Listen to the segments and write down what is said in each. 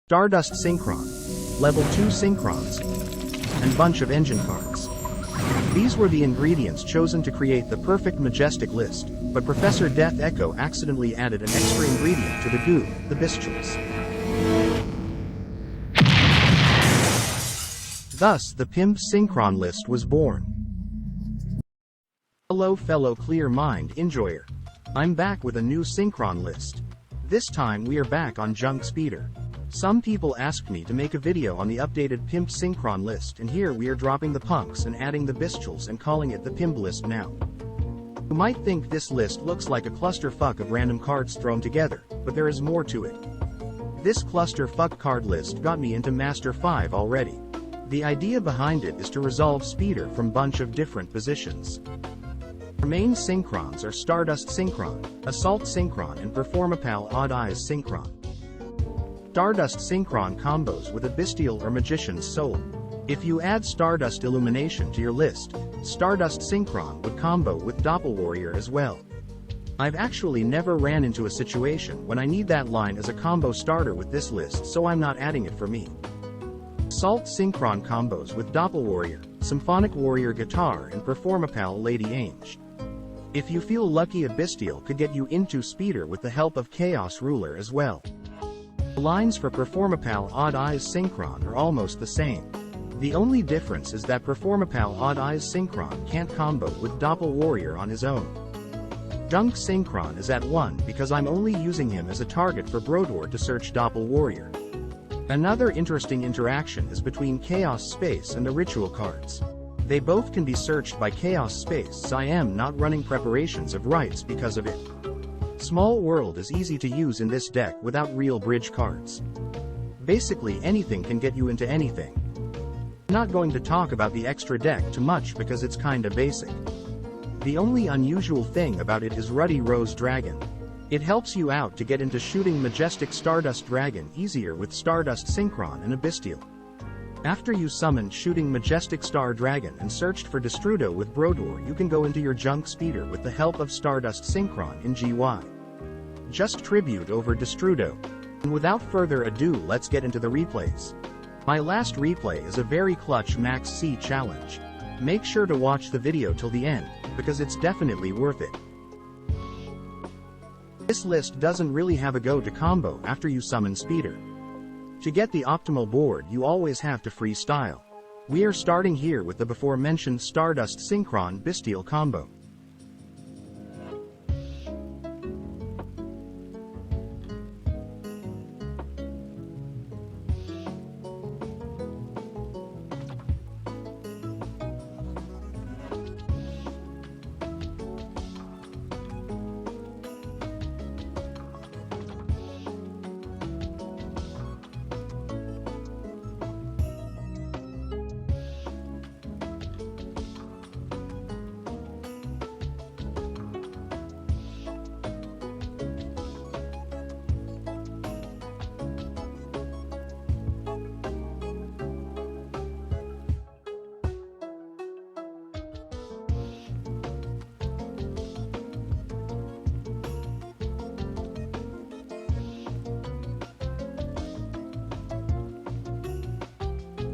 Stardust Synchron, Level 2 Synchrons, and bunch of engine cards. These were the ingredients chosen to create the perfect majestic list, but Professor Death Echo accidentally added an extra ingredient to the goo, the Bystials. Thus, the P.I.M.B Synchron list was born. Hello fellow clear mind enjoyer. I'm back with a new Synchron list. This time we are back on Junk Speeder. Some people asked me to make a video on the updated P.I.M.B Synchron list, and here we are dropping the punks and adding the Bystials and calling it the P.I.M.B list now. You might think this list looks like a clusterfuck of random cards thrown together, but there is more to it. This clusterfuck card list got me into Master 5 already. The idea behind it is to resolve speeder from bunch of different positions. Our main Synchrons are Stardust Synchron, Assault Synchron and P.I.M.B Odd Eyes Synchron. Stardust Synchron combos with a Bystial or Magician's Soul. If you add Stardust Illumination to your list, Stardust Synchron would combo with Doppelwarrior as well. I've actually never ran into a situation when I need that line as a combo starter with this list, so I'm not adding it for me. Assault Synchron combos with Doppelwarrior, Symphonic Warrior Guitar and P.I.M.B Lady Ange. If you feel lucky, a Bystial could get you into speeder with the help of Chaos Ruler as well. The lines for P.I.M.B Odd Eyes Synchron are almost the same. The only difference is that P.I.M.B Odd Eyes Synchron can't combo with Doppelwarrior on his own. Junk Synchron is at 1 because I'm only using him as a target for Brodor to search Doppelwarrior. Another interesting interaction is between Chaos Space and the Ritual cards. They both can be searched by Chaos Space, so I am not running preparations of rites because of it. Small World is easy to use in this deck without real bridge cards. Basically anything can get you into anything. I'm not going to talk about the extra deck too much because it's kinda basic. The only unusual thing about it is Ruddy Rose Dragon. It helps you out to get into shooting Majestic Stardust Dragon easier with Stardust Synchron and a Bystial. After you summoned Shooting Majestic Star Dragon and searched for Destrudo with Brodor, you can go into your Junk Speeder with the help of Stardust Synchron in GY. Just tribute over Destrudo. And without further ado, let's get into the replays. My last replay is a very clutch Max C challenge. Make sure to watch the video till the end, because it's definitely worth it. This list doesn't really have a go to combo after you summon speeder. To get the optimal board, you always have to freestyle. We are starting here with the before mentioned Stardust Synchron Bystial combo.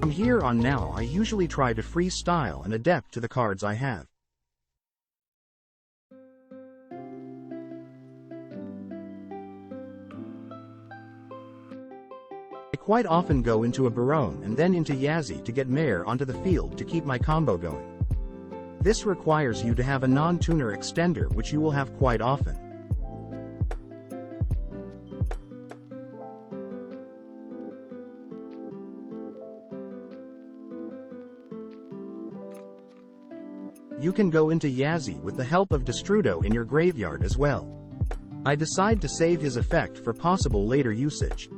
From here on now, I usually try to freestyle and adapt to the cards I have. I quite often go into a Barone and then into Yazzie to get Mare onto the field to keep my combo going. This requires you to have a non-tuner extender, which you will have quite often. You can go into Yazzie with the help of Destrudo in your graveyard as well. I decide to save his effect for possible later usage.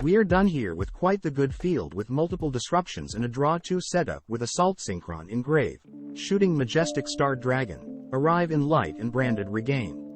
We are done here with quite the good field with multiple disruptions and a draw 2 setup with Assault Synchron engrave, shooting Majestic Star Dragon, arrive in light and branded regain.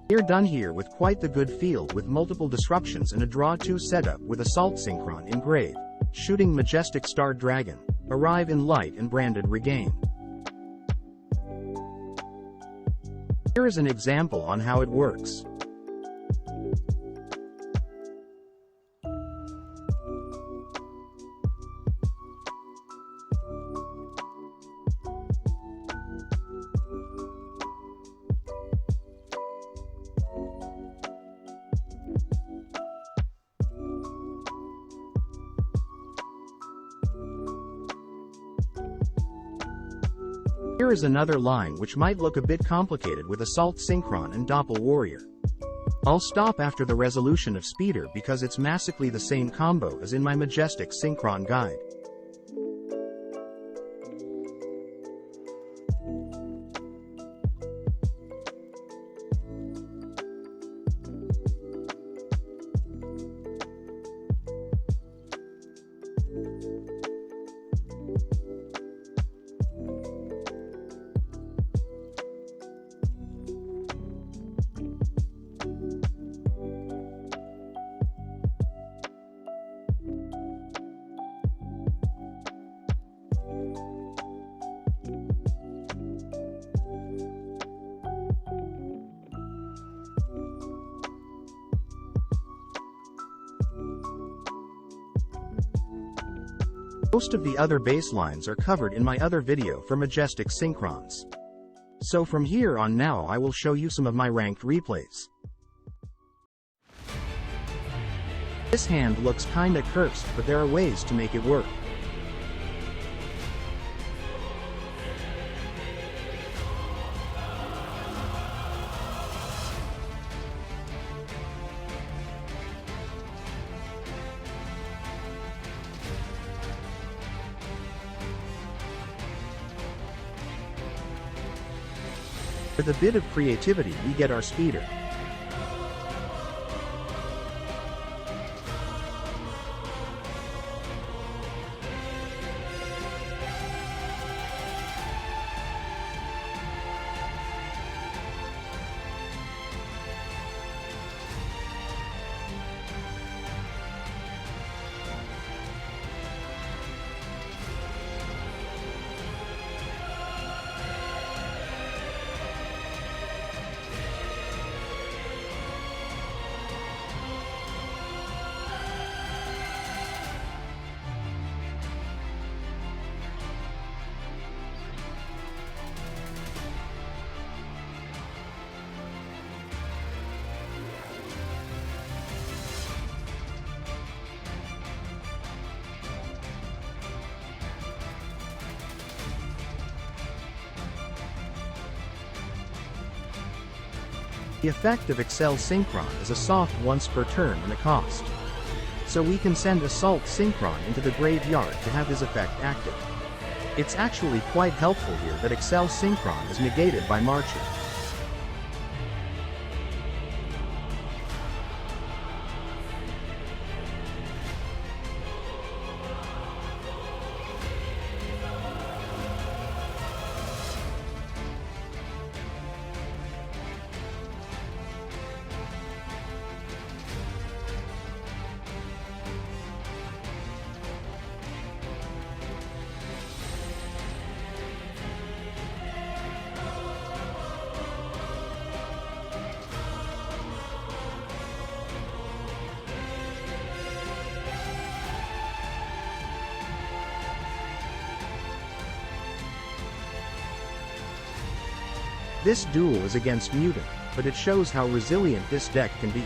We're done here with quite the good field with multiple disruptions and a draw 2 setup with Assault Synchron engrave, shooting Majestic Star Dragon, arrive in light and branded regain. Here is an example on how it works. Here is another line which might look a bit complicated with Assault Synchron and Doppel Warrior. I'll stop after the resolution of Speeder because it's massively the same combo as in my Majestic Synchron guide. Most of the other baselines are covered in my other video for Majestic Synchrons. So from here on now I will show you some of my ranked replays. This hand looks kinda cursed, but there are ways to make it work. With a bit of creativity we get our speeder. The effect of Excel Synchron is a soft once per turn and a cost. So we can send Assault Synchron into the graveyard to have his effect active. It's actually quite helpful here that Excel Synchron is negated by Marcher. This duel is against Mutant, but it shows how resilient this deck can be.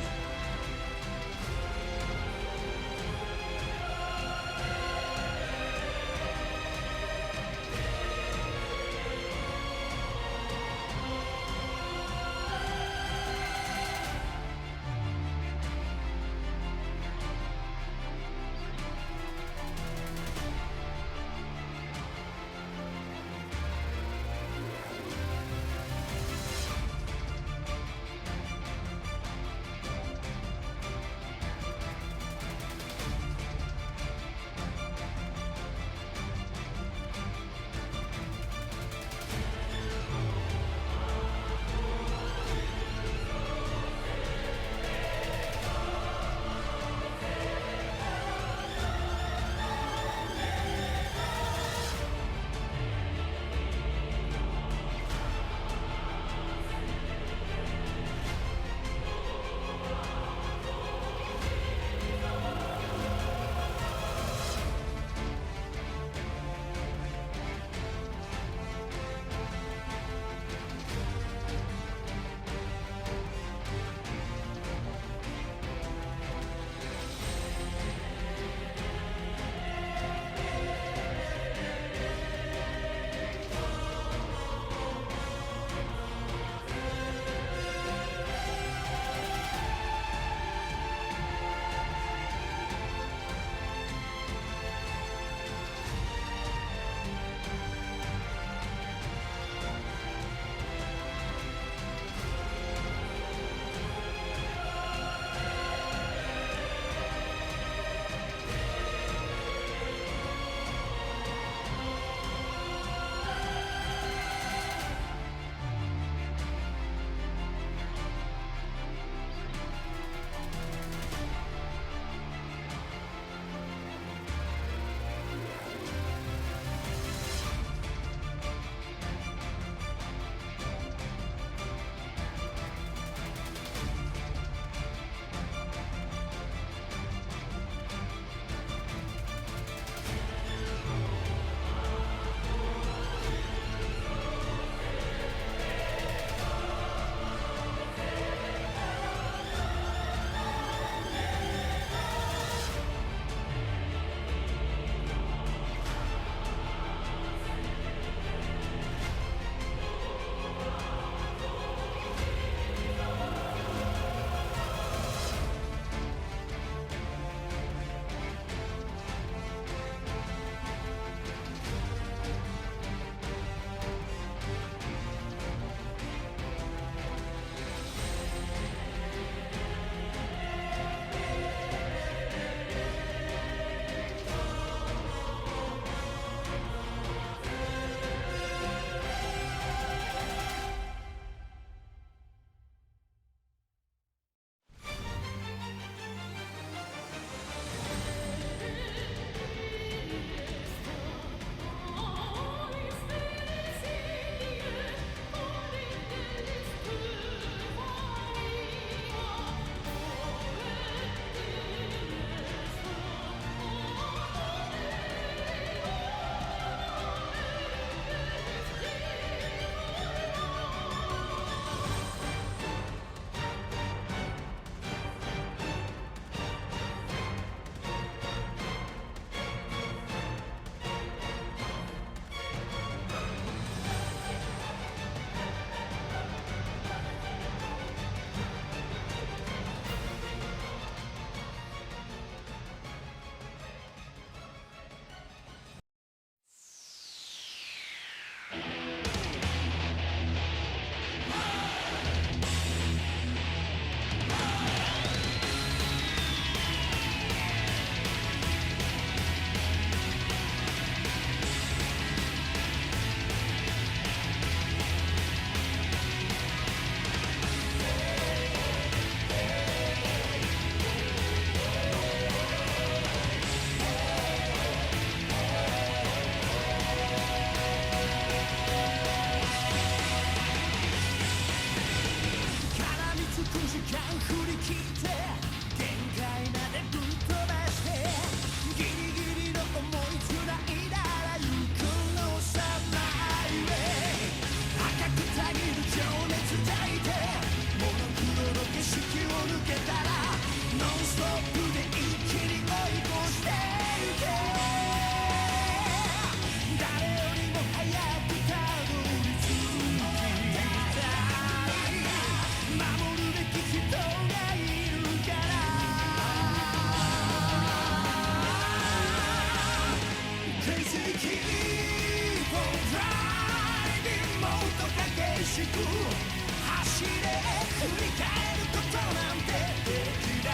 しく走れ振り返ることなんてできない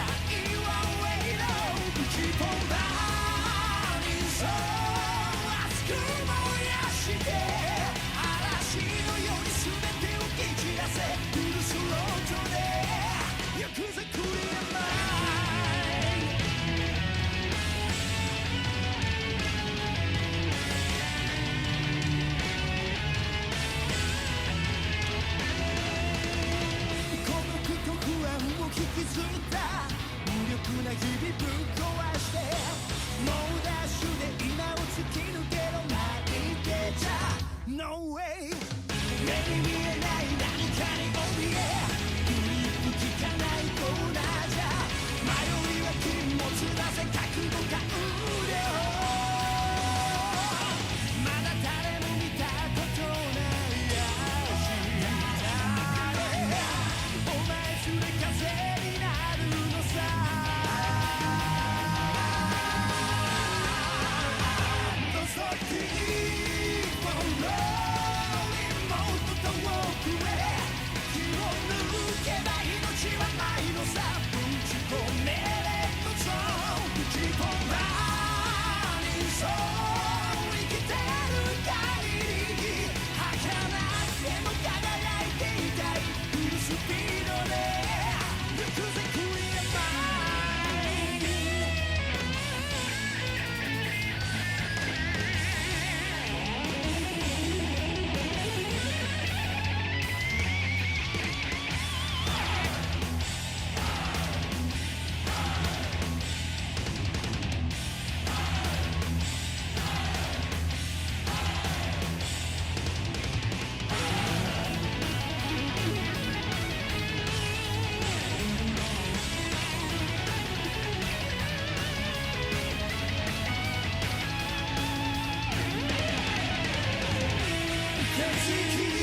わ Way no Keep on running so 熱く燃やして嵐のように全てを蹴散らせフルスロートで行くぜクリアマイ引きずった無力な日々ぶっ壊して猛ダッシュで今を突き抜けろ泣いてちゃ No way 目に見えない何かに怯えグリップ効かないコーナーじゃ迷いは禁物だぜ覚悟が無料まだ誰も見たことない明日お前すれ風Cause